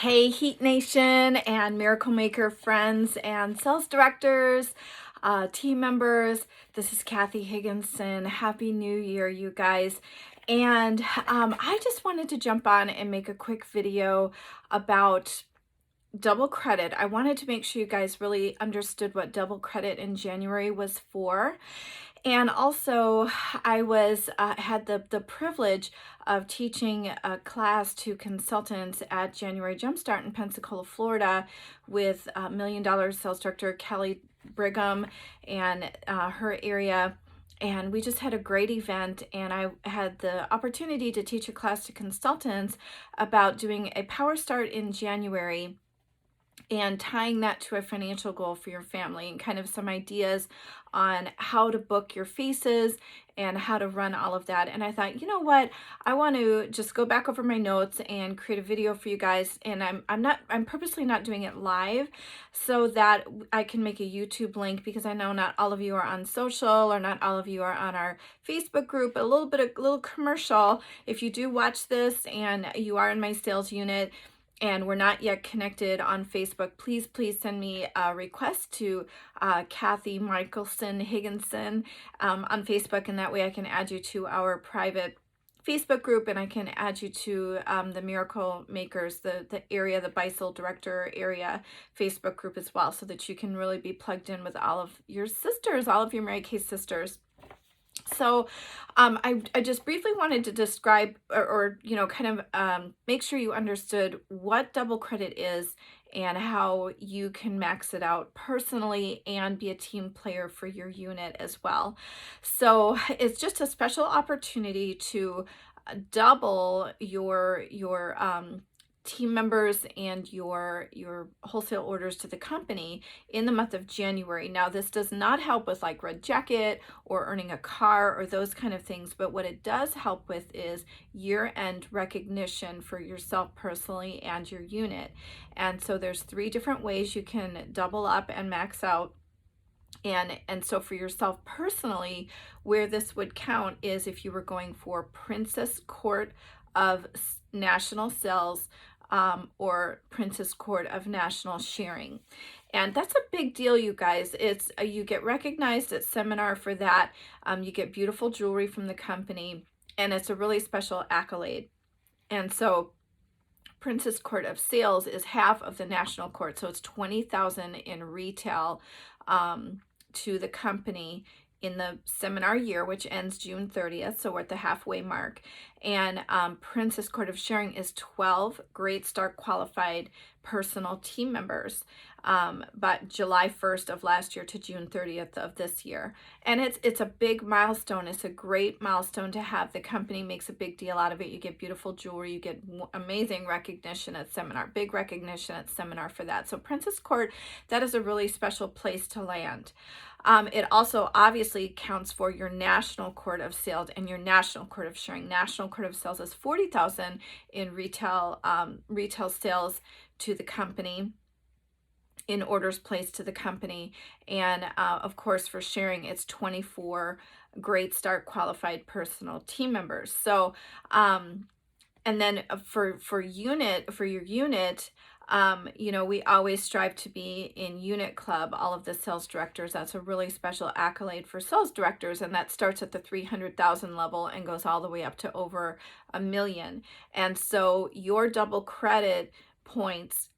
Hey, Heat Nation and Miracle Maker friends and sales directors, team members. This is Cathy Higginson. Happy New Year, you guys. And I just wanted to jump on and make a quick video about double credit. I wanted to make sure you guys really understood what double credit in January was for. And also, I had the privilege of teaching a class to consultants at January Jumpstart in Pensacola, Florida, with $1 Million sales director Kelly Brigham and her area. And we just had a great event, and I had the opportunity to teach a class to consultants about doing a Power Start in January and tying that to a financial goal for your family and kind of some ideas on how to book your faces and how to run all of that. And I thought, you know what, I want to just go back over my notes and create a video for you guys. And I'm purposely not doing it live so that I can make a YouTube link, because I know not all of you are on social or not all of you are on our Facebook group. A little commercial. If you do watch this and you are in my sales unit and we're not yet connected on Facebook, please send me a request to Cathy Michelson Higginson on Facebook, and that way I can add you to our private Facebook group, and I can add you to the Miracle Makers, the Bisel Director area Facebook group as well, so that you can really be plugged in with all of your sisters, all of your Mary Kay sisters. So I just briefly wanted to describe or kind of make sure you understood what double credit is and how you can max it out personally and be a team player for your unit as well. So it's just a special opportunity to double your team members and your wholesale orders to the company in the month of January. Now, this does not help with like red jacket or earning a car or those kind of things, but what it does help with is year-end recognition for yourself personally and your unit. And so there's 3 different ways you can double up and max out. And so for yourself personally, where this would count is if you were going for Princess Court of National Sales or Princess Court of National Sharing. And that's a big deal, you guys. It's you get recognized at seminar for that. You get beautiful jewelry from the company, and it's a really special accolade. And so Princess Court of Sales is half of the national court, so it's $20,000 in retail to the company in the seminar year, which ends June 30th, so we're at the halfway mark. And Princess Court of Sharing is 12 Great Start qualified personal team members, but July 1st of last year to June 30th of this year. And it's a big milestone. It's a great milestone to have. The company makes a big deal out of it. You get beautiful jewelry, you get amazing recognition at seminar, big recognition at seminar for that. So Princess Court, that is a really special place to land. It also obviously counts for your National Court of Sales and your National Court of Sharing. National Court of Sales is $40,000 in retail sales to the company, in orders placed to the company. And of course, for sharing, it's 24 Great Start qualified personal team members. So and then for your unit, we always strive to be in unit club, all of the sales directors. That's a really special accolade for sales directors, and that starts at the 300,000 level and goes all the way up to over $1 million. And so your double credit points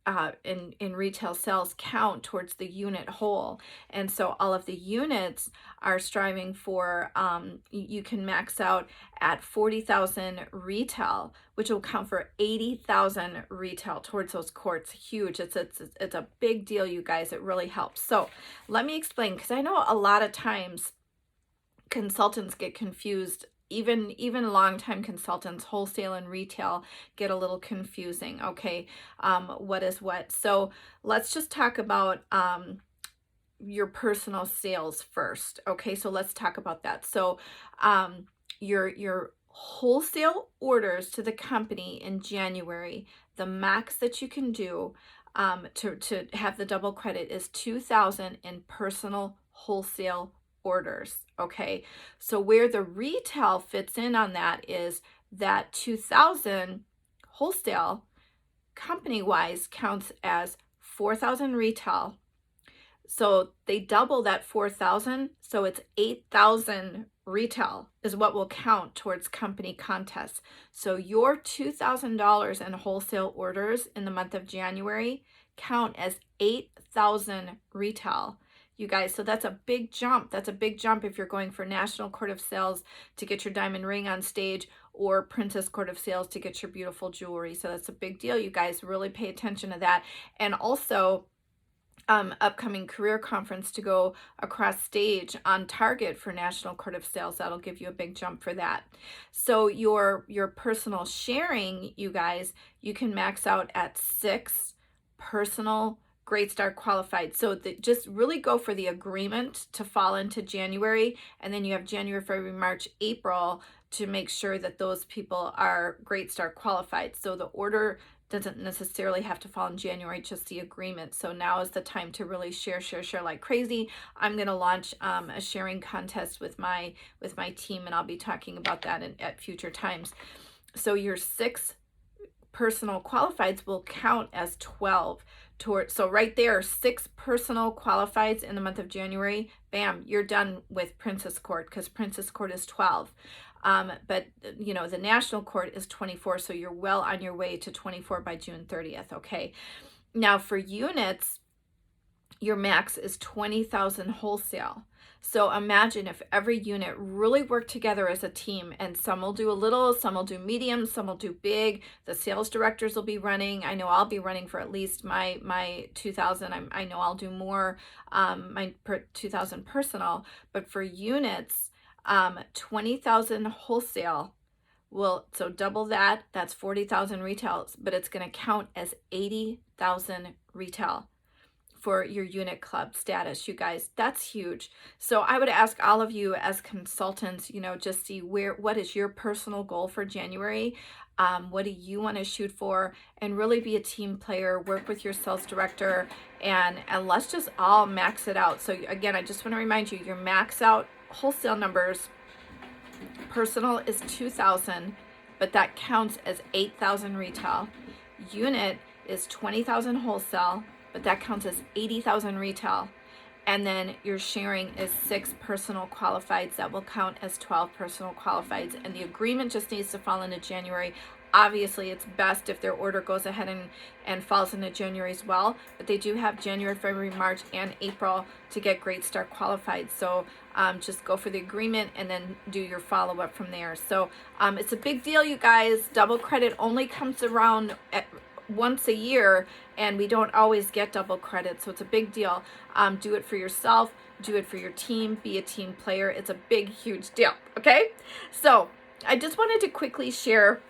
in retail sales count towards the unit whole. And so all of the units are striving for, you can max out at 40,000 retail, which will count for 80,000 retail towards those courts. Huge. It's a big deal, you guys. It really helps. So let me explain, because I know a lot of times consultants get confused. Even longtime consultants, wholesale and retail, get a little confusing. Okay, what is what? So let's just talk about your personal sales first. Okay, so let's talk about that. So your wholesale orders to the company in January, the max that you can do to have the double credit is 2,000 in personal wholesale orders. Okay, so where the retail fits in on that is that 2,000 wholesale company-wise counts as 4,000 retail. So they double that 4,000, so it's 8,000 retail is what will count towards company contests. So your $2,000 in wholesale orders in the month of January count as 8,000 retail. You guys, so that's a big jump. That's a big jump if you're going for National Court of Sales to get your diamond ring on stage, or Princess Court of Sales to get your beautiful jewelry. So that's a big deal. You guys really pay attention to that. And also, upcoming career conference to go across stage on target for National Court of Sales. That'll give you a big jump for that. So your personal sharing, you guys, you can max out at 6 personal Great Start qualified. So just really go for the agreement to fall into January, and then you have January, February, March, April to make sure that those people are Great Start qualified. So the order doesn't necessarily have to fall in January, just the agreement. So now is the time to really share like crazy. I'm going to launch a sharing contest with my team, and I'll be talking about that at future times. So your 6 personal qualifieds will count as 12 towards. So right there, 6 personal qualifieds in the month of January. Bam, you're done with Princess Court, because Princess Court is 12. But you know, the National Court is 24, so you're well on your way to 24 by June 30th. Okay. Now for units, your max is 20,000 wholesale. So imagine if every unit really worked together as a team, and some will do a little, some will do medium, some will do big. The sales directors will be running. I know I'll be running for at least my 2,000. I know I'll do more, my 2,000 personal, but for units, 20,000 wholesale will, so double that, that's 40,000 retails, but it's going to count as 80,000 retail for your unit club status. You guys, that's huge. So I would ask all of you as consultants, you know, just see what is your personal goal for January? What do you want to shoot for? And really be a team player, work with your sales director, and let's just all max it out. So again, I just want to remind you, your max out wholesale numbers, personal is 2,000, but that counts as 8,000 retail. Unit is 20,000 wholesale, but that counts as 80,000 retail. And then your sharing is 6 personal qualifieds that will count as 12 personal qualifieds. And the agreement just needs to fall into January. Obviously, it's best if their order goes ahead and falls into January as well. But they do have January, February, March, and April to get Great Start qualified. So just go for the agreement and then do your follow-up from there. So it's a big deal, you guys. Double credit only comes around once a year, and we don't always get double credit, so it's a big deal. Do it for yourself, do it for your team, be a team player. It's a big, huge deal. Okay, so I just wanted to quickly share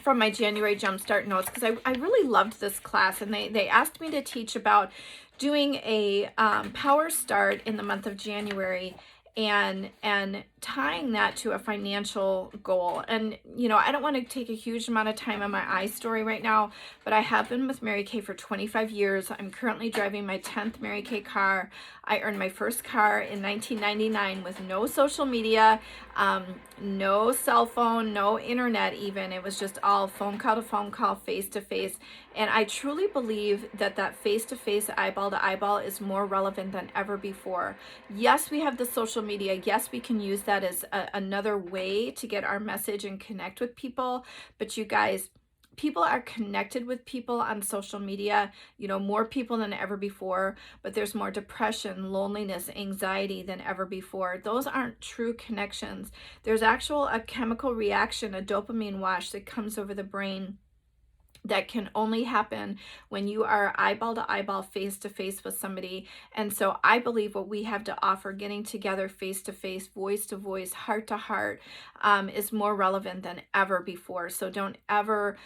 from my January Jumpstart notes, because I really loved this class, and they asked me to teach about doing a Power Start in the month of January, and tying that to a financial goal. And you know, I don't want to take a huge amount of time on my story right now, but I have been with Mary Kay for 25 years. I'm currently driving my 10th Mary Kay car. I earned my first car in 1999 with no social media, no cell phone, no internet even. It was just all phone call to phone call, face to face. And I truly believe that face to face, eyeball to eyeball is more relevant than ever before. Yes, we have the social media. Yes, we can use that as another way to get our message and connect with people. But you guys, people are connected with people on social media, you know, more people than ever before, but there's more depression, loneliness, anxiety than ever before. Those aren't true connections. There's a chemical reaction, a dopamine wash that comes over the brain that can only happen when you are eyeball to eyeball, face to face with somebody. And so I believe what we have to offer, getting together face to face, voice to voice, heart to heart, is more relevant than ever before. So don't ever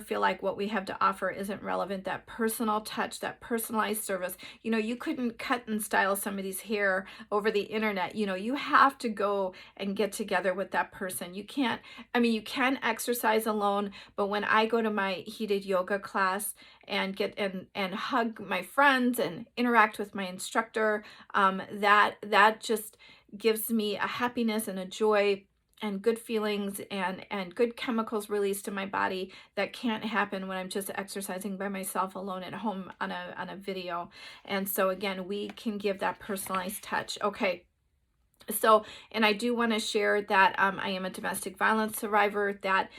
feel like what we have to offer isn't relevant. That personal touch, that personalized service. You know, you couldn't cut and style somebody's hair over the internet. You know, you have to go and get together with that person. You can't, I mean, you can exercise alone, but when I go to my heated yoga class and get and hug my friends and interact with my instructor, that just gives me a happiness and a joy and good feelings and good chemicals released in my body that can't happen when I'm just exercising by myself alone at home on a video. And so again, we can give that personalized touch. Okay. So, and I do want to share that I am a domestic violence survivor, that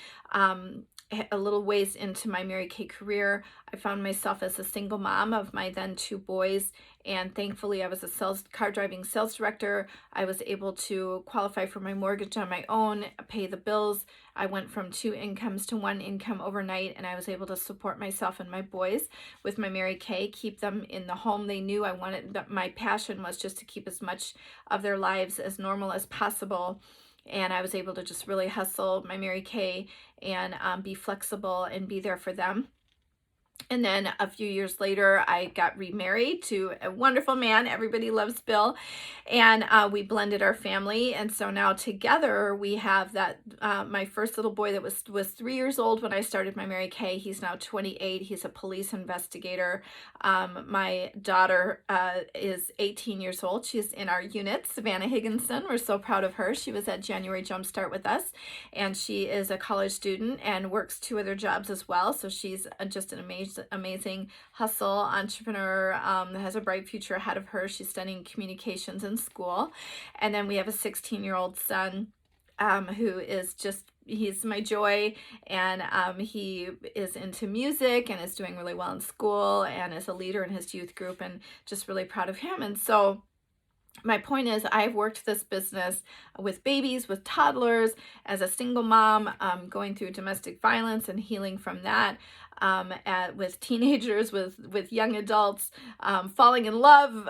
a little ways into my Mary Kay career, I found myself as a single mom of my then 2 boys. And thankfully, I was a car driving sales director. I was able to qualify for my mortgage on my own, pay the bills. I went from 2 incomes to 1 income overnight, and I was able to support myself and my boys with my Mary Kay, keep them in the home they knew. I wanted, my passion was just to keep as much of their lives as normal as possible. And I was able to just really hustle my Mary Kay and be flexible and be there for them. And then a few years later, I got remarried to a wonderful man. Everybody loves Bill. And we blended our family. And so now together we have that, my first little boy that was 3 years old when I started my Mary Kay. He's now 28. He's a police investigator. My daughter is 18 years old. She's in our unit, Savannah Higginson. We're so proud of her. She was at January Jumpstart with us. And she is a college student and works 2 other jobs as well. So she's just an amazing hustle entrepreneur, has a bright future ahead of her. She's studying communications in school. And then we have a 16-year-old son who is just, he's my joy, and he is into music and is doing really well in school and is a leader in his youth group, and just really proud of him. And so my point is, I've worked this business with babies, with toddlers, as a single mom, going through domestic violence and healing from that, with teenagers, with young adults, falling in love,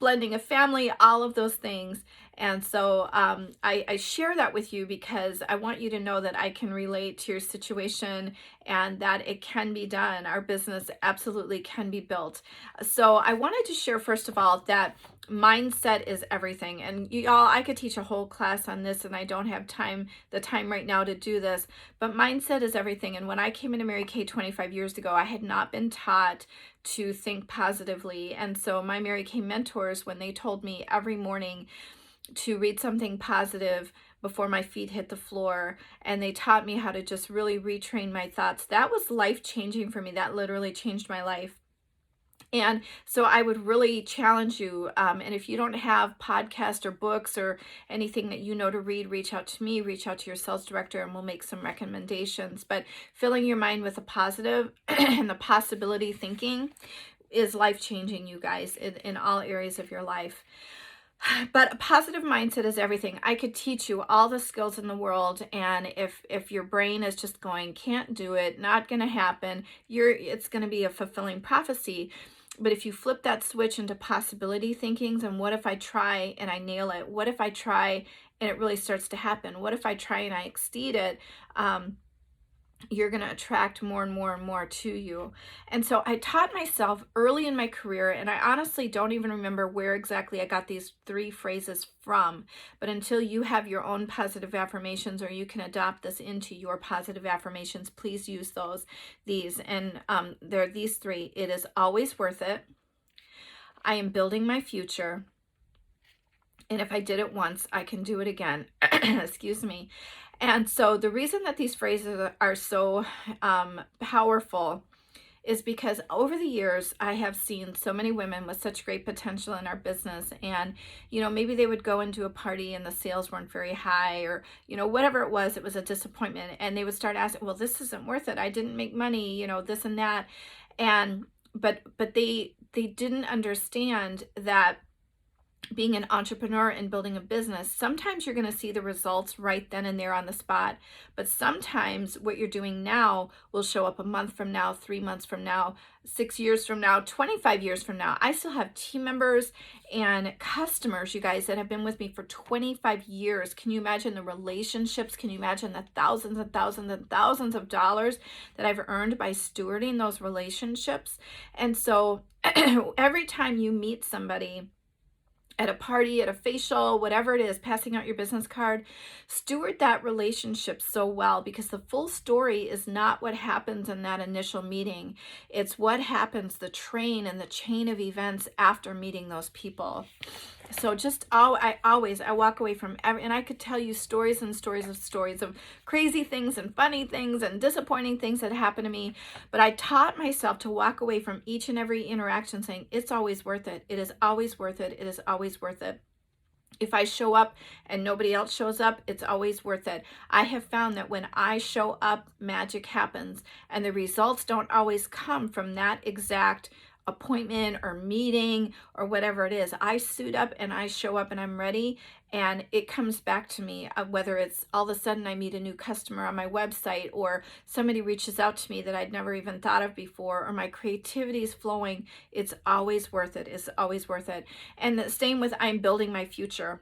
blending a family, all of those things. And so I share that with you because I want you to know that I can relate to your situation and that it can be done. Our business absolutely can be built. So I wanted to share, first of all, that mindset is everything. And y'all, I could teach a whole class on this, and I don't have the time right now to do this, but mindset is everything. And when I came into Mary Kay 25 years ago, I had not been taught to think positively. And so my Mary Kay mentors, when they told me every morning to read something positive before my feet hit the floor, and they taught me how to just really retrain my thoughts, that was life-changing for me. That literally changed my life. And so I would really challenge you, and if you don't have podcasts or books or anything that you know to read, reach out to me, reach out to your sales director, and we'll make some recommendations. But filling your mind with a positive and the possibility thinking is life-changing, you guys, in all areas of your life. But a positive mindset is everything. I could teach you all the skills in the world, and if your brain is just going, can't do it, not going to happen, it's going to be a fulfilling prophecy. But if you flip that switch into possibility thinkings, and what if I try and I nail it? What if I try and it really starts to happen? What if I try and I exceed it? You're going to attract more and more and more to you. And so I taught myself early in my career, and I honestly don't even remember where exactly I got these 3 phrases from, but until you have your own positive affirmations, or you can adopt this into your positive affirmations, please use these. And they're these 3. It is always worth it. I am building my future. And if I did it once, I can do it again. Excuse me. And so the reason that these phrases are so powerful is because over the years, I have seen so many women with such great potential in our business. And, maybe they would go into a party and the sales weren't very high, or, whatever it was a disappointment. And they would start asking, well, this isn't worth it. I didn't make money, this and that. But they didn't understand that being an entrepreneur and building a business, sometimes you're going to see the results right then and there on the spot. But sometimes what you're doing now will show up a month from now, 3 months from now, 6 years from now, 25 years from now. I still have team members and customers, you guys, that have been with me for 25 years. Can you imagine the relationships? Can you imagine the thousands and thousands and thousands of dollars that I've earned by stewarding those relationships? And so every time you meet somebody at a party, at a facial, whatever it is, passing out your business card, steward that relationship so well, because the full story is not what happens in that initial meeting. It's what happens, the train and the chain of events after meeting those people. So just I walk away from every, and I could tell you stories and stories of crazy things and funny things and disappointing things that happened to me. But I taught myself to walk away from each and every interaction saying, it's always worth it. It is always worth it. It is always worth it. If I show up and nobody else shows up, it's always worth it. I have found that when I show up, magic happens, and the results don't always come from that exact appointment or meeting or whatever it is. I suit up and I show up and I'm ready, and it comes back to me, whether it's all of a sudden I meet a new customer on my website, or somebody reaches out to me that I'd never even thought of before, or my creativity is flowing. It's always worth it. It's always worth it. And the same with I'm building my future.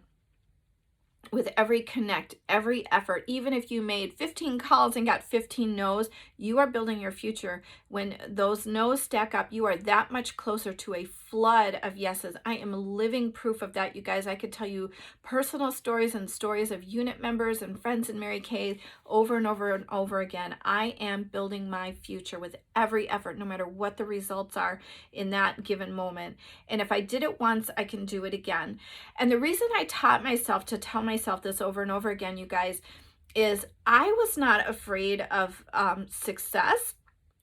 With every connect, every effort, even if you made 15 calls and got 15 no's, you are building your future. When those no's stack up, you are that much closer to a flood of yeses. I am living proof of that, you guys. I could tell you personal stories and stories of unit members and friends in Mary Kay over and over and over again. I am building my future with every effort, no matter what the results are in that given moment. And if I did it once, I can do it again. And the reason I taught myself to tell myself this over and over again, you guys, is I was not afraid of success,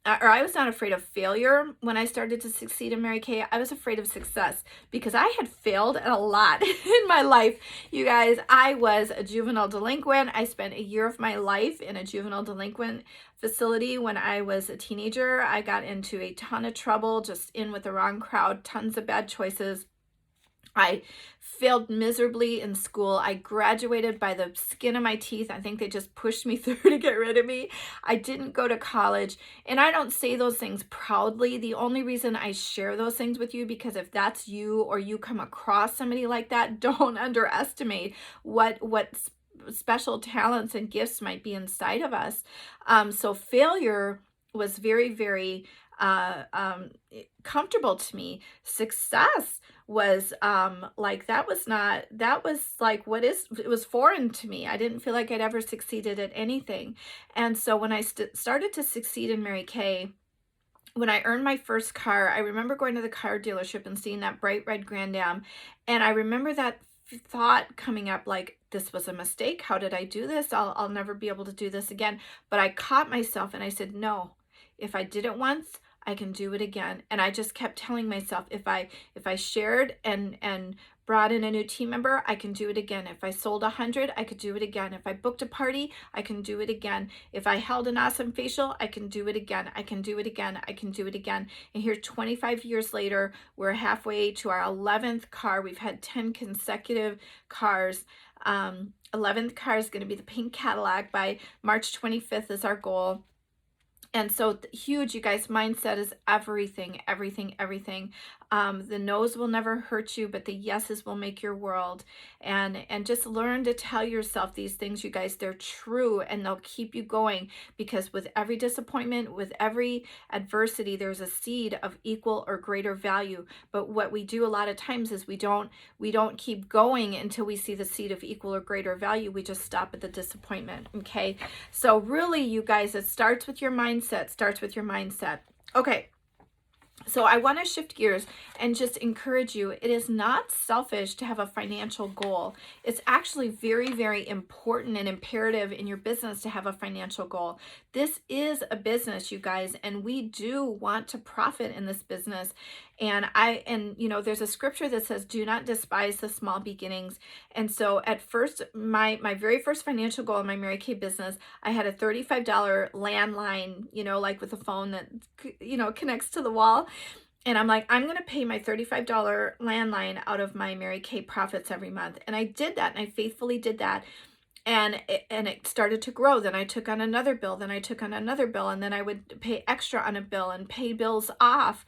or I was not afraid of failure when I started to succeed in Mary Kay. I was afraid of success because I had failed a lot in my life. You guys, I was a juvenile delinquent. I spent a year of my life in a juvenile delinquent facility when I was a teenager. I got into a ton of trouble, just in with the wrong crowd, tons of bad choices. I failed miserably in school. I graduated by the skin of my teeth. I think they just pushed me through to get rid of me. I didn't go to college, and I don't say those things proudly. The only reason I share those things with you, because if that's you or you come across somebody like that, don't underestimate what special talents and gifts might be inside of us. So failure was very, very comfortable to me. Success was like, that was like, it was foreign to me. I didn't feel like I'd ever succeeded at anything. And so when I started to succeed in Mary Kay, when I earned my first car, I remember going to the car dealership and seeing that bright red Grand Am. And I remember that thought coming up, like, this was a mistake. How did I do this? I'll never be able to do this again. But I caught myself and I said, no, if I did it once, I can do it again. And I just kept telling myself, if I shared and brought in a new team member, I can do it again. If I sold 100, I could do it again. If I booked a party, I can do it again. If I held an awesome facial, I can do it again. I can do it again. I can do it again. And here, 25 years later, we're halfway to our 11th car. We've had 10 consecutive cars. 11th car is going to be the pink Cadillac. By March 25th is our goal. And so huge, you guys. Mindset is everything, everything, everything. The no's will never hurt you, but the yeses will make your world. And just learn to tell yourself these things, you guys. They're true, and they'll keep you going, because with every disappointment, with every adversity, there's a seed of equal or greater value. But what we do a lot of times is we don't keep going until we see the seed of equal or greater value. We just stop at the disappointment. Okay. So really, you guys, it starts with your mindset. Okay. So I want to shift gears and just encourage you. It is not selfish to have a financial goal. It's actually very, very important and imperative in your business to have a financial goal. This is a business, you guys, and we do want to profit in this business. And there's a scripture that says, do not despise the small beginnings. And so at first, my very first financial goal in my Mary Kay business, I had a $35 landline, like with a phone that, connects to the wall. And I'm like, I'm going to pay my $35 landline out of my Mary Kay profits every month. And I did that, and I faithfully did that. And it started to grow. Then I took on another bill. Then I took on another bill. And then I would pay extra on a bill and pay bills off.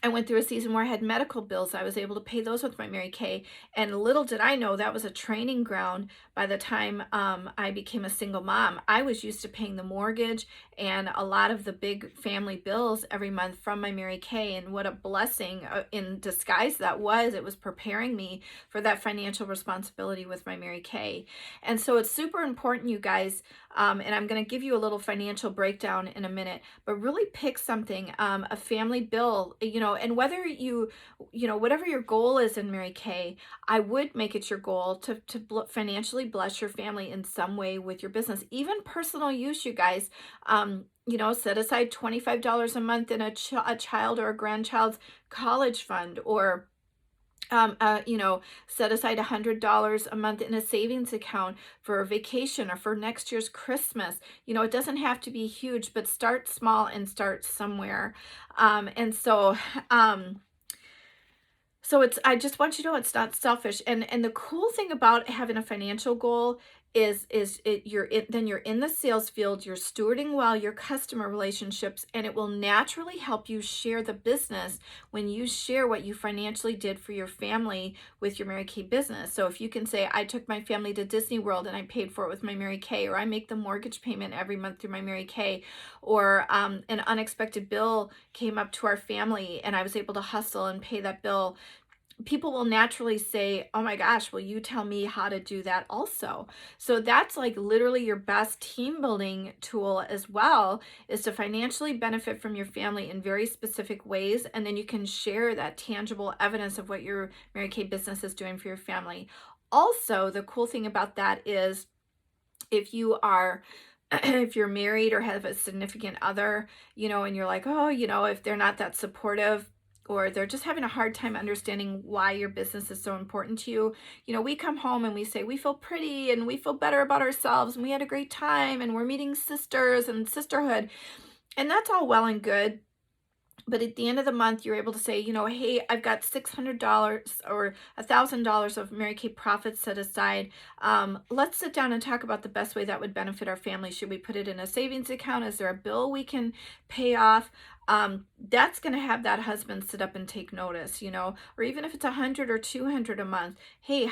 I went through a season where I had medical bills. I was able to pay those with my Mary Kay. And little did I know that was a training ground by the time I became a single mom. I was used to paying the mortgage and a lot of the big family bills every month from my Mary Kay. And what a blessing in disguise that was. It was preparing me for that financial responsibility with my Mary Kay. And so it's super important, you guys. And I'm going to give you a little financial breakdown in a minute, but really pick something, a family bill. and whether whatever your goal is in Mary Kay, I would make it your goal to financially bless your family in some way with your business, even personal use, you guys. Set aside $25 a month in a child or a grandchild's college fund, or set aside $100 a month in a savings account for a vacation or for next year's Christmas. It doesn't have to be huge, but start small and start somewhere. And so, I just want you to know it's not selfish. And the cool thing about having a financial goal is then you're in the sales field, you're stewarding well your customer relationships, and it will naturally help you share the business when you share what you financially did for your family with your Mary Kay business. So if you can say, I took my family to Disney World and I paid for it with my Mary Kay, or I make the mortgage payment every month through my Mary Kay, or an unexpected bill came up to our family and I was able to hustle and pay that bill, people will naturally say, oh my gosh, will you tell me how to do that also? So that's like literally your best team building tool as well, is to financially benefit from your family in very specific ways. And then you can share that tangible evidence of what your Mary Kay business is doing for your family. Also, the cool thing about that is if you're married or have a significant other, and you're like, oh, if they're not that supportive, or they're just having a hard time understanding why your business is so important to you. We come home and we say, we feel pretty and we feel better about ourselves and we had a great time and we're meeting sisters and sisterhood. And that's all well and good. But at the end of the month, you're able to say, hey, I've got $600 or $1,000 of Mary Kay profits set aside. Let's sit down and talk about the best way that would benefit our family. Should we put it in a savings account? Is there a bill we can pay off? That's going to have that husband sit up and take notice, or even if it's $100 or $200 a month. Hey,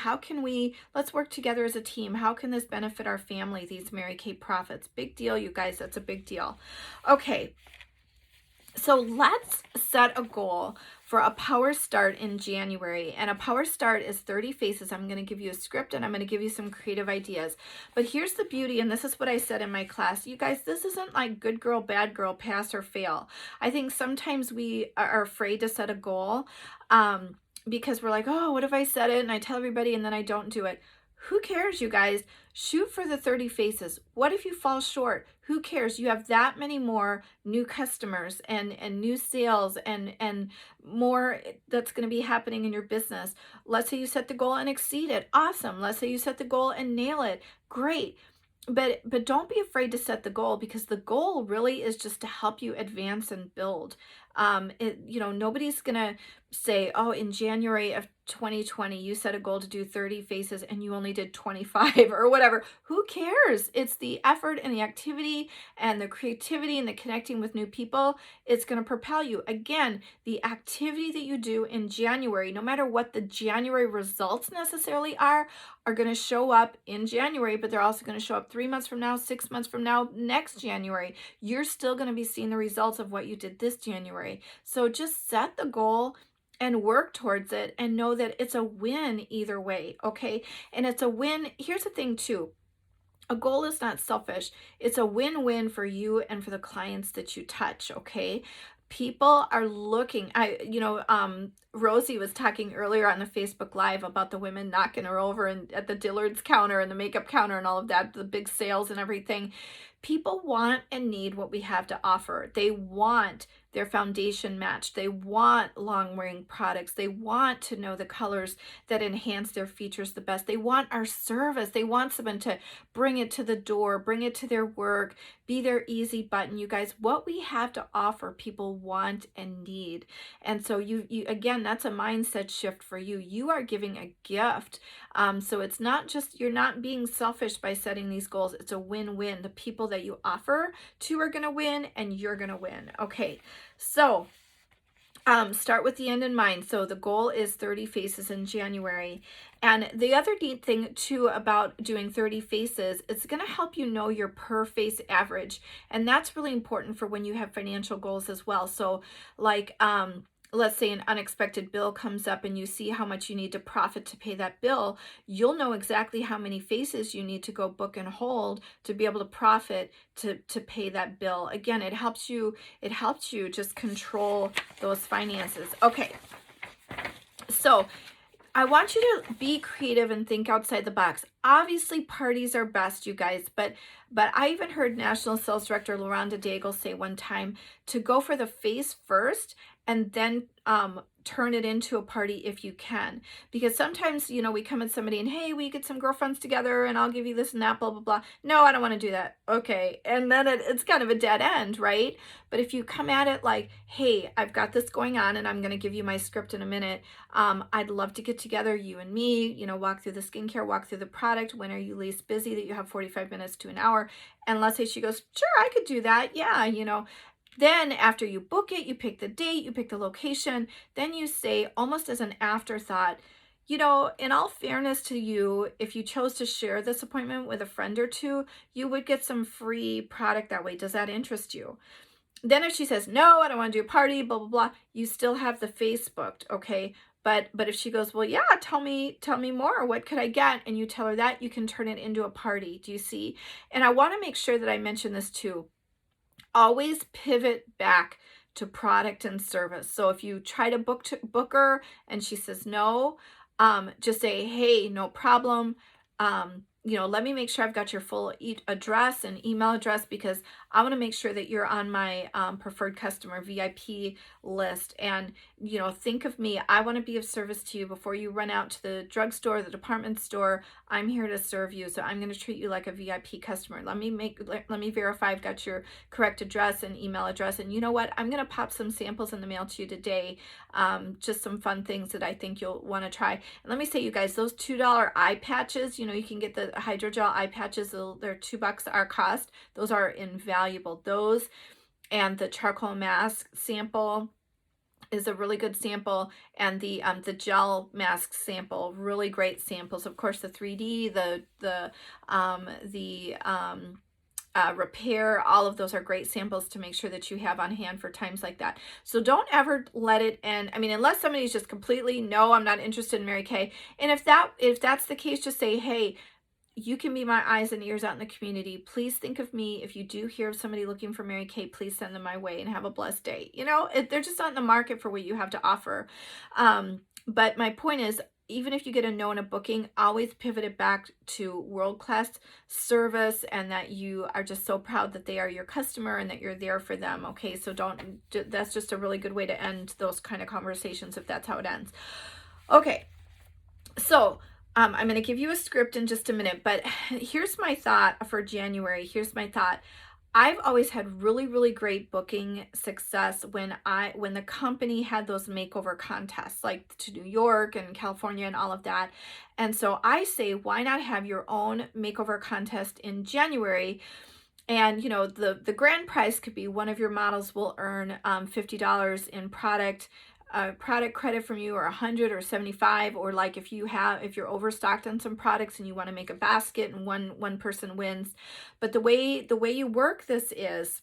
let's work together as a team. How can this benefit our family, these Mary Kay profits? Big deal, you guys. That's a big deal. Okay. So let's set a goal for a power start in January. And a power start is 30 faces. I'm going to give you a script and I'm going to give you some creative ideas. But here's the beauty, and this is what I said in my class. You guys, this isn't like good girl, bad girl, pass or fail. I think sometimes we are afraid to set a goal because we're like, oh, what if I set it and I tell everybody and then I don't do it? Who cares, you guys? Shoot for the 30 faces. What if you fall short? Who cares? You have that many more new customers and new sales and more that's going to be happening in your business. Let's say you set the goal and exceed it. Awesome. Let's say you set the goal and nail it. Great. But don't be afraid to set the goal, because the goal really is just to help you advance and build. Nobody's going to say, oh, in January of 2020, you set a goal to do 30 faces and you only did 25 or whatever. Who cares? It's the effort and the activity and the creativity and the connecting with new people. It's going to propel you. Again, the activity that you do in January, no matter what the January results necessarily are going to show up in January, but they're also going to show up 3 months from now, 6 months from now, next January. You're still going to be seeing the results of what you did this January. So just set the goal and work towards it and know that it's a win either way, okay? And it's a win. Here's the thing too. A goal is not selfish. It's a win-win for you and for the clients that you touch, okay? People are looking. Rosie was talking earlier on the Facebook Live about the women knocking her over and at the Dillard's counter and the makeup counter and all of that, the big sales and everything. People want and need what we have to offer. They want their foundation matched. They want long-wearing products. They want to know the colors that enhance their features the best. They want our service. They want someone to bring it to the door, bring it to their work, be their easy button. You guys, what we have to offer, people want and need. And so you again, that's a mindset shift for you. You are giving a gift. So it's not just, you're not being selfish by setting these goals. It's a win-win. The people that you offer to are going to win and you're going to win. Okay. So start with the end in mind. So the goal is 30 faces in January. And the other neat thing too about doing 30 faces, it's going to help you know your per face average. And that's really important for when you have financial goals as well. So like, let's say an unexpected bill comes up and you see how much you need to profit to pay that bill, you'll know exactly how many faces you need to go book and hold to be able to profit to pay that bill. Again, it helps you just control those finances. Okay. So I want you to be creative and think outside the box. Obviously, parties are best, you guys, but I even heard National Sales Director LaRonda Daigle say one time to go for the face first and then turn it into a party if you can. Because sometimes, you know, we come at somebody and, hey, we get some girlfriends together and I'll give you this and that, blah, blah, blah. No, I don't want to do that. Okay. And then it's kind of a dead end, right? But if you come at it like, hey, I've got this going on and I'm going to give you my script in a minute. I'd love to get together, you and me, you know, walk through the skincare, walk through the product. When are you least busy that you have 45 minutes to an hour? And let's say she goes, sure, I could do that. Yeah, you know. Then after you book it, you pick the date, you pick the location, then you say almost as an afterthought, you know, in all fairness to you, if you chose to share this appointment with a friend or two, you would get some free product that way. Does that interest you? Then if she says, no, I don't want to do a party, blah, blah, blah, you still have the face booked, okay? But if she goes, well, yeah, tell me more. What could I get? And you tell her that, you can turn it into a party. Do you see? And I want to make sure that I mention this too. Always pivot back to product and service. So if you try to book her and she says no, just say, hey, no problem. You know, let me make sure I've got your full address and email address because I want to make sure that you're on my preferred customer VIP list. And, you know, think of me. I want to be of service to you before you run out to the drugstore, the department store. I'm here to serve you. So I'm going to treat you like a VIP customer. Let me verify I've got your correct address and email address. And you know what? I'm going to pop some samples in the mail to you today. Just some fun things that I think you'll want to try. And let me say, you guys, those $2 eye patches, you know, you can get the hydrogel eye patches. They're $2 our cost. Those are invaluable. Those and the charcoal mask sample is a really good sample, and the gel mask sample, really great samples. Of course, the 3D, the repair, all of those are great samples to make sure that you have on hand for times like that. So don't ever let it end. I mean, unless somebody's just completely, no, I'm not interested in Mary Kay. And if that's the case, just say, hey, you can be my eyes and ears out in the community. Please think of me. If you do hear of somebody looking for Mary Kay, please send them my way and have a blessed day. You know, they're just not in the market for what you have to offer. But my point is, even if you get a no in a booking, always pivot it back to world-class service and that you are just so proud that they are your customer and that you're there for them. Okay, so that's just a really good way to end those kind of conversations if that's how it ends. Okay, so I'm going to give you a script in just a minute, but here's my thought for January. Here's my thought. I've always had really, really great booking success when the company had those makeover contests, like to New York and California and all of that. And so I say, why not have your own makeover contest in January? And, you know, the grand prize could be one of your models will earn $50 in product credit from you, or 100 or 75, or like if you're overstocked on some products and you want to make a basket and one person wins. But the way you work this is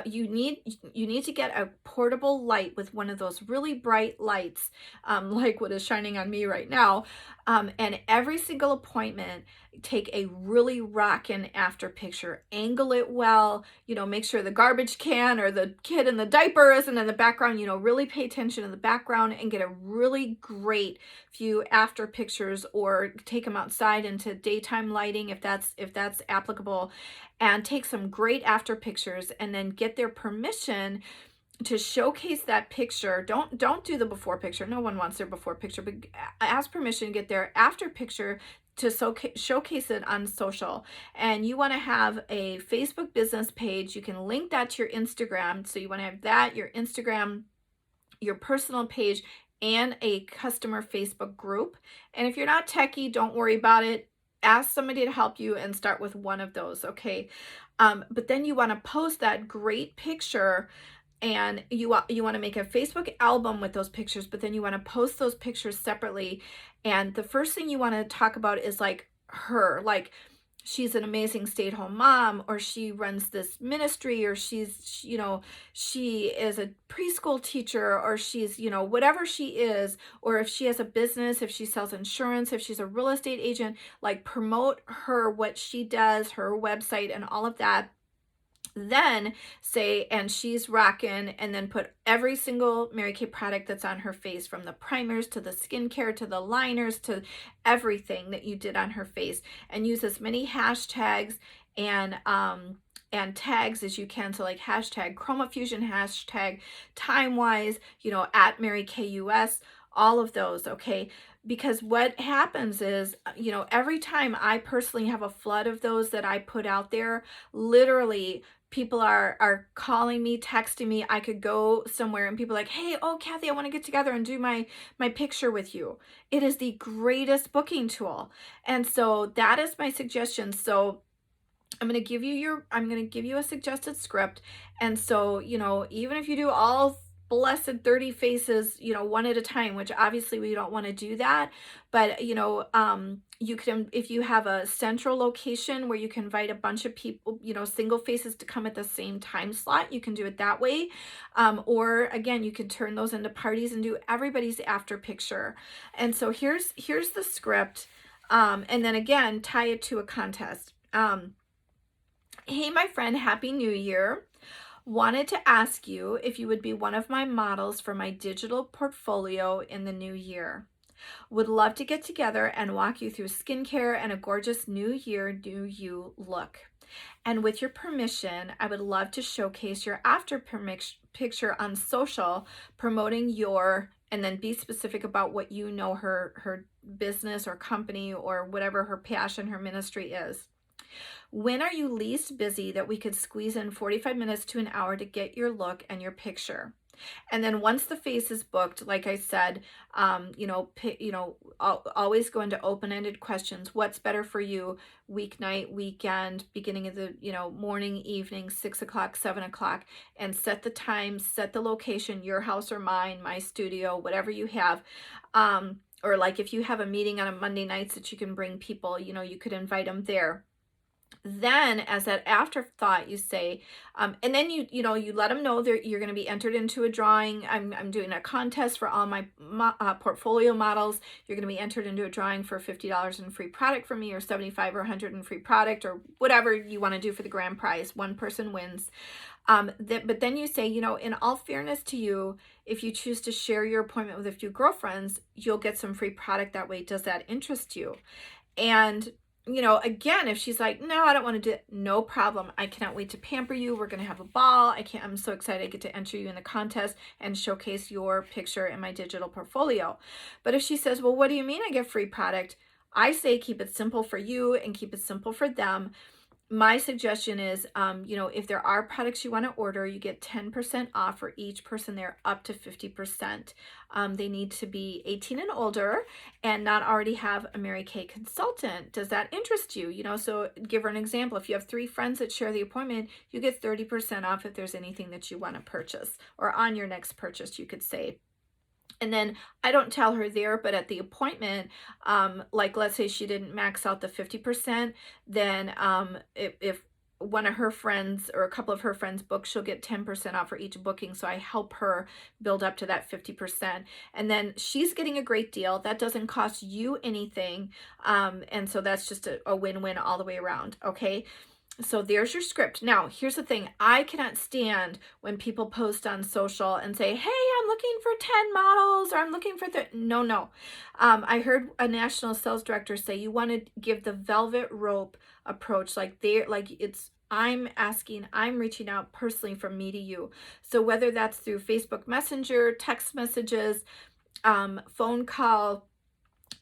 you need to get a portable light with one of those really bright lights, like what is shining on me right now. And every single appointment, take a really rockin' after picture, angle it well, you know, make sure the garbage can or the kid in the diaper isn't in the background, you know, really pay attention to the background and get a really great few after pictures, or take them outside into daytime lighting if that's applicable, and take some great after pictures and then get their permission to showcase that picture. Don't do the before picture. No one wants their before picture, but ask permission to get their after picture to showcase it on social. And you want to have a Facebook business page. You can link that to your Instagram. So you want to have that, your Instagram, your personal page, and a customer Facebook group. And if you're not techie, don't worry about it. Ask somebody to help you and start with one of those, okay? But then you want to post that great picture, and you want to make a Facebook album with those pictures, but then you want to post those pictures separately. And the first thing you want to talk about is like her, like she's an amazing stay-at-home mom, or she runs this ministry, or she's, she is a preschool teacher, or she's, whatever she is, or if she has a business, if she sells insurance, if she's a real estate agent, like promote her, what she does, her website and all of that. Then say, and she's rocking, and then put every single Mary Kay product that's on her face, from the primers to the skincare to the liners to everything that you did on her face, and use as many hashtags and tags as you can. So like hashtag ChromaFusion, hashtag TimeWise, at Mary Kay US, all of those, okay? Because what happens is, every time I personally have a flood of those that I put out there, literally people are calling me, texting me. I could go somewhere and people are like, hey, oh, Cathy, I want to get together and do my picture with you. It is the greatest booking tool. And so that is my suggestion. So I'm going to give you a suggested script. And so, even if you do all blessed 30 faces, one at a time, which obviously we don't want to do that, but you can, if you have a central location where you can invite a bunch of people, single faces to come at the same time slot, you can do it that way. Or again, you can turn those into parties and do everybody's after picture. And so here's the script. And then again, tie it to a contest. Hey, my friend, Happy New Year. Wanted to ask you if you would be one of my models for my digital portfolio in the new year. Would love to get together and walk you through skincare and a gorgeous new year, new you look. And with your permission, I would love to showcase your after picture on social, promoting your, and then be specific about what her business or company or whatever her passion, her ministry is. When are you least busy that we could squeeze in 45 minutes to an hour to get your look and your picture? And then once the face is booked, like I said, always go into open-ended questions. What's better for you? Weeknight, weekend, beginning of the, morning, evening, 6 o'clock, 7 o'clock, and set the time, set the location, your house or mine, my studio, whatever you have. Or like if you have a meeting on a Monday nights that you can bring people, you could invite them there. Then as that afterthought, you say, and then you let them know that you're going to be entered into a drawing. I'm doing a contest for all my portfolio models. You're going to be entered into a drawing for $50 in free product from me, or $75 or $100 in free product, or whatever you want to do for the grand prize. One person wins. But then you say, in all fairness to you, if you choose to share your appointment with a few girlfriends, you'll get some free product that way. Does that interest you? And again, if she's like, no, I don't want to do it, no problem. I cannot wait to pamper you. We're going to have a ball. I'm so excited I get to enter you in the contest and showcase your picture in my digital portfolio. But if she says, well, what do you mean I get free product? I say, keep it simple for you and keep it simple for them. My suggestion is, if there are products you want to order, you get 10% off for each person there, up to 50%. They need to be 18 and older and not already have a Mary Kay consultant. Does that interest you? So give her an example. If you have 3 friends that share the appointment, you get 30% off if there's anything that you want to purchase, or on your next purchase, you could say. And then I don't tell her there, but at the appointment, like let's say she didn't max out the 50%, then if one of her friends or a couple of her friends book, she'll get 10% off for each booking. So I help her build up to that 50%. And then she's getting a great deal. That doesn't cost you anything. And so that's just a win-win all the way around. Okay. So there's your script. Now, here's the thing. I cannot stand when people post on social and say, hey, I'm looking for 10 models, or I'm looking for no. I heard a national sales director say you want to give the velvet rope approach. I'm reaching out personally from me to you. So whether that's through Facebook Messenger, text messages, phone call,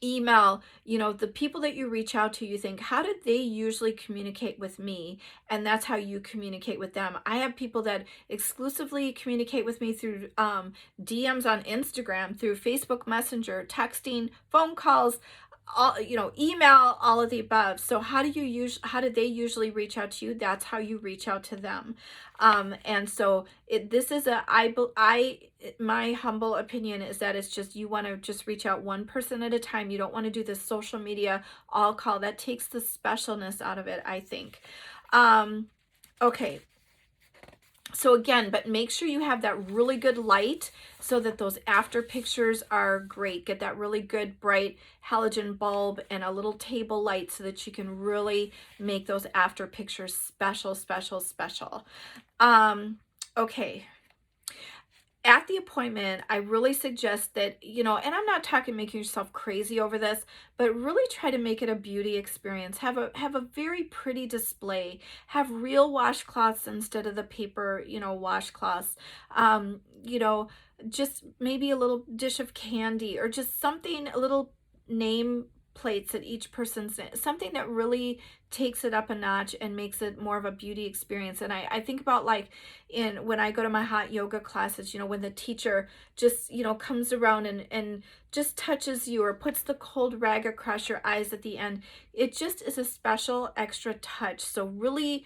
email, the people that you reach out to, you think, how did they usually communicate with me? And that's how you communicate with them. I have people that exclusively communicate with me through DMs on Instagram, through Facebook Messenger, texting, phone calls. all, email, all of the above. So how did they usually reach out to you? That's how you reach out to them. And so this is my humble opinion is that it's just, you want to just reach out one person at a time. You don't want to do this social media all call. That takes the specialness out of it, I think. Okay. So again, but make sure you have that really good light so that those after pictures are great. Get that really good bright halogen bulb and a little table light so that you can really make those after pictures special, special, special. Okay. At the appointment, I really suggest that, and I'm not talking making yourself crazy over this, but really try to make it a beauty experience. Have a very pretty display. Have real washcloths instead of the paper, washcloths. Just maybe a little dish of candy or just something, a little name plates at each person's, something that really takes it up a notch and makes it more of a beauty experience. And I think about like when I go to my hot yoga classes, when the teacher just, comes around and just touches you or puts the cold rag across your eyes at the end. It just is a special extra touch. So really,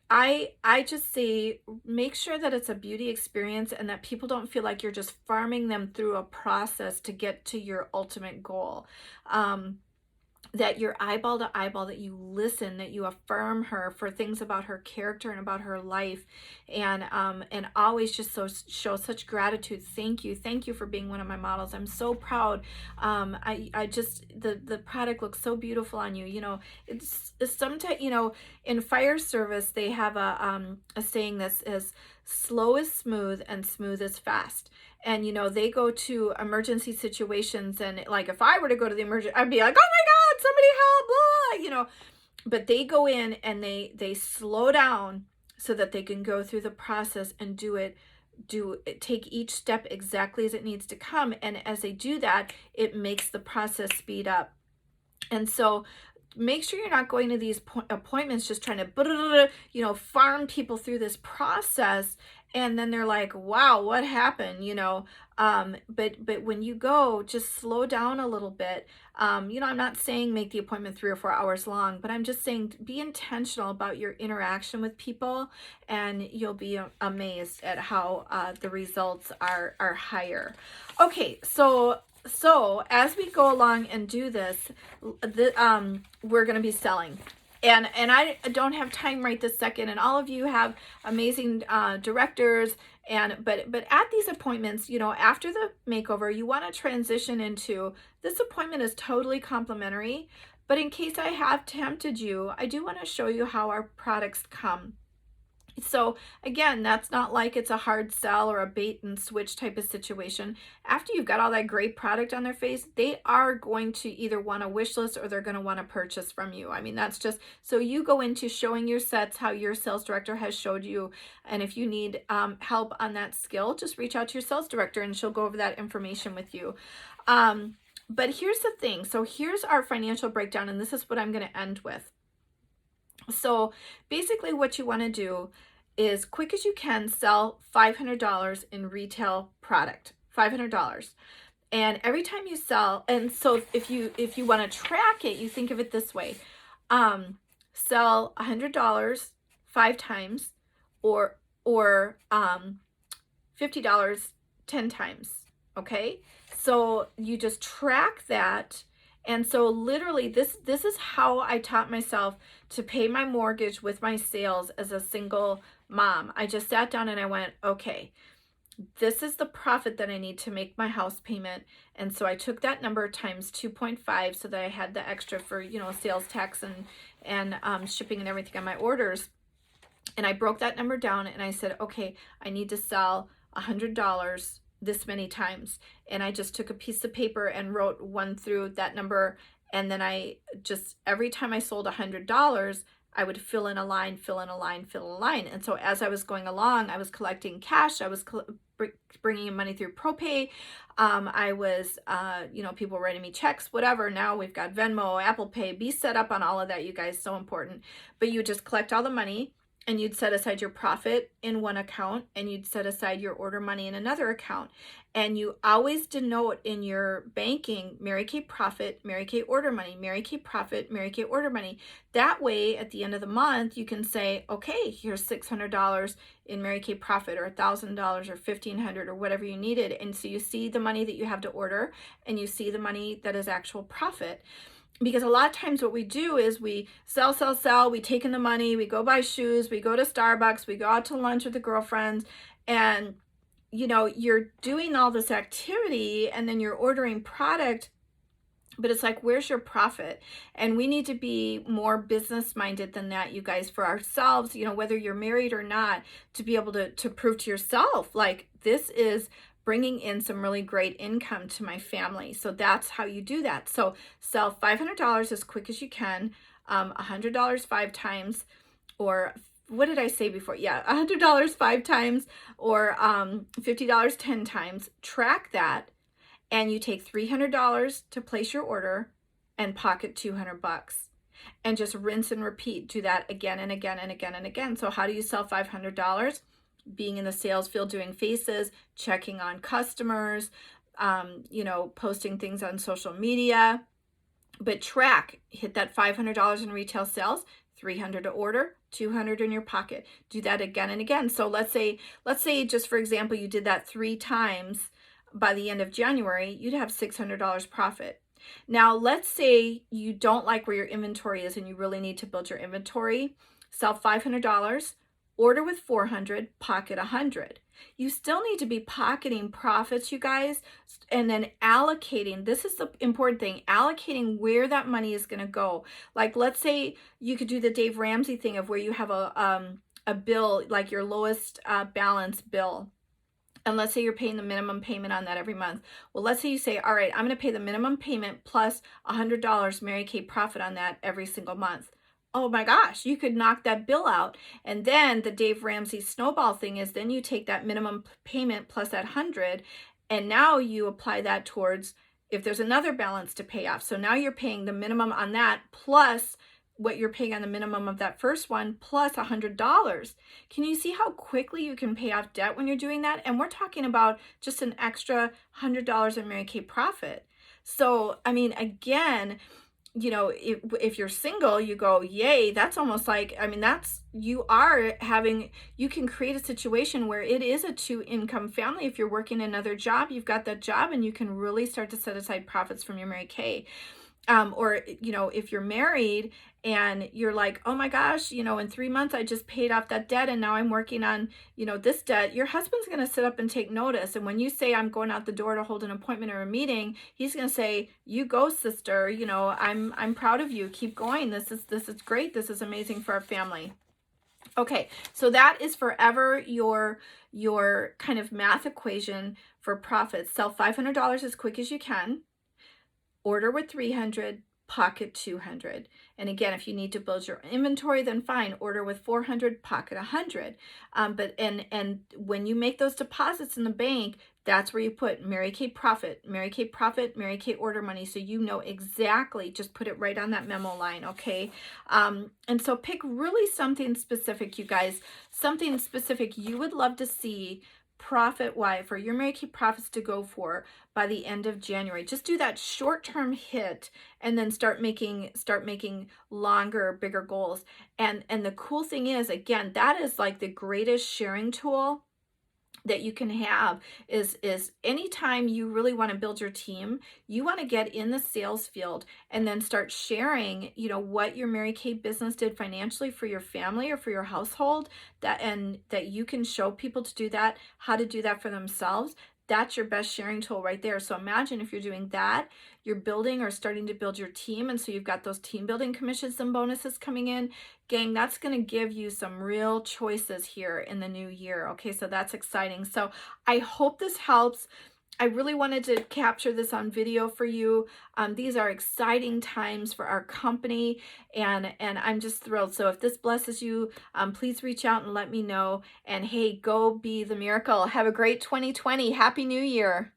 I just say make sure that it's a beauty experience and that people don't feel like you're just farming them through a process to get to your ultimate goal. That you're eyeball to eyeball, that you listen, that you affirm her for things about her character and about her life, and always just show such gratitude. Thank you for being one of my models. I'm so proud. I just the product looks so beautiful on you. It's sometimes, in fire service they have a saying that says slow is smooth and smooth is fast. And they go to emergency situations, and like if I were to go to the emergency, I'd be like, oh my God, somebody help, blah, but they go in and they slow down so that they can go through the process and take each step exactly as it needs to come. And as they do that, it makes the process speed up. And so make sure you're not going to these appointments just trying to farm people through this process, and then they're like, wow, what happened? But when you go, just slow down a little bit. I'm not saying make the appointment 3 or 4 hours long, but I'm just saying be intentional about your interaction with people, and you'll be amazed at how the results are higher. Okay, so as we go along and do this, we're going to be selling. And I don't have time right this second, and all of you have amazing directors, but at these appointments, after the makeover, you want to transition into, this appointment is totally complimentary, but in case I have tempted you, I do want to show you how our products come. So again, that's not like it's a hard sell or a bait and switch type of situation. After you've got all that great product on their face, they are going to either want a wish list or they're going to want to purchase from you. I mean, that's just, so you go into showing your sets how your sales director has showed you. And if you need help on that skill, just reach out to your sales director and she'll go over that information with you. But here's the thing. So here's our financial breakdown, and this is what I'm going to end with. So basically what you want to do is, quick as you can, sell $500 in retail product, $500. And every time you sell, and so if you want to track it, you think of it this way. Sell $100 5 times, or $50 10 times. Okay? So you just track that. And so literally this is how I taught myself to pay my mortgage with my sales as a single mom. I just sat down and I went, okay, this is the profit that I need to make my house payment. And so I took that number times 2.5 so that I had the extra for, sales tax and shipping and everything on my orders. And I broke that number down and I said, okay, I need to sell $100 this many times. And I just took a piece of paper and wrote 1 through that number. And then I just, every time I sold $100, I would fill in a line, fill in a line, fill in a line. And so as I was going along, I was collecting cash. I was bringing in money through ProPay. I was, people writing me checks, whatever. Now we've got Venmo, Apple Pay. Be set up on all of that, you guys. So important. But you just collect all the money. and you'd set aside your profit in one account, and you'd set aside your order money in another account. And you always denote in your banking, Mary Kay profit, Mary Kay order money, Mary Kay profit, Mary Kay order money. That way, at the end of the month, you can say, okay, here's $600 in Mary Kay profit, or $1,000 or $1,500 or whatever you needed. And so you see the money that you have to order, and you see the money that is actual profit. Because a lot of times what we do is we sell, we take in the money, we go buy shoes, we go to Starbucks, we go out to lunch with the girlfriends, and you're doing all this activity, and then you're ordering product, but it's like, where's your profit? And we need to be more business minded than that, you guys, for ourselves, whether you're married or not, to be able to prove to yourself, like, this is bringing in some really great income to my family. So that's how you do that. So sell $500 as quick as you can, $100 5 times, or what did I say before? Yeah, $100 5 times, or $50 10 times. Track that, and you take $300 to place your order and pocket $200, and just rinse and repeat. Do that again and again and again and again. So how do you sell $500? Being in the sales field, doing faces, checking on customers, posting things on social media. But track, hit that $500 in retail sales, $300 to order, $200 in your pocket. Do that again and again. So let's say just for example, you did that 3 times. By the end of January, you'd have $600 profit. Now, let's say you don't like where your inventory is and you really need to build your inventory. Sell $500, order with $400, pocket $100. You still need to be pocketing profits, you guys, and then allocating. This is the important thing, allocating where that money is going to go. Like, let's say you could do the Dave Ramsey thing of where you have a bill, like your lowest balance bill. And let's say you're paying the minimum payment on that every month. Well, let's say you say, all right, I'm going to pay the minimum payment plus $100 Mary Kay profit on that every single month. Oh my gosh, you could knock that bill out. And then the Dave Ramsey snowball thing is, then you take that minimum payment plus that 100, and now you apply that towards if there's another balance to pay off. So now you're paying the minimum on that plus what you're paying on the minimum of that first one plus $100. Can you see how quickly you can pay off debt when you're doing that? And we're talking about just an extra $100 in Mary Kay profit. So, I mean, again, if you're single, you go, yay, that's almost like, you can create a situation where it is a 2-income family. If you're working another job, you've got that job, and you can really start to set aside profits from your Mary Kay. Or, if you're married and you're like, oh my gosh, in 3 months, I just paid off that debt, and now I'm working on, this debt, your husband's going to sit up and take notice. And when you say, I'm going out the door to hold an appointment or a meeting, he's going to say, you go, sister, I'm proud of you. Keep going. This is great. This is amazing for our family. Okay, so that is forever your kind of math equation for profits. Sell $500 as quick as you can. Order with $300, pocket $200. And again, if you need to build your inventory, then fine, order with $400, pocket $100. And when you make those deposits in the bank, that's where you put Mary Kay profit, Mary Kay profit, Mary Kay order money. So you know exactly, just put it right on that memo line, okay? And so pick really something specific, you guys, something specific you would love to see profit-wise for your Mary Kay profits to go for by the end of January. Just do that short-term hit, and then start making longer, bigger goals. And the cool thing is, again, that is like the greatest sharing tool that you can have is anytime you really want to build your team, you want to get in the sales field and then start sharing, what your Mary Kay business did financially for your family or for your household, that you can show people to do that, how to do that for themselves. That's your best sharing tool right there. So imagine if you're doing that, you're building or starting to build your team, and so you've got those team building commissions and bonuses coming in. Gang, that's going to give you some real choices here in the new year. Okay, so that's exciting. So I hope this helps. I really wanted to capture this on video for you. These are exciting times for our company, and I'm just thrilled. So if this blesses you, please reach out and let me know. And hey, go be the miracle. Have a great 2020. Happy New Year.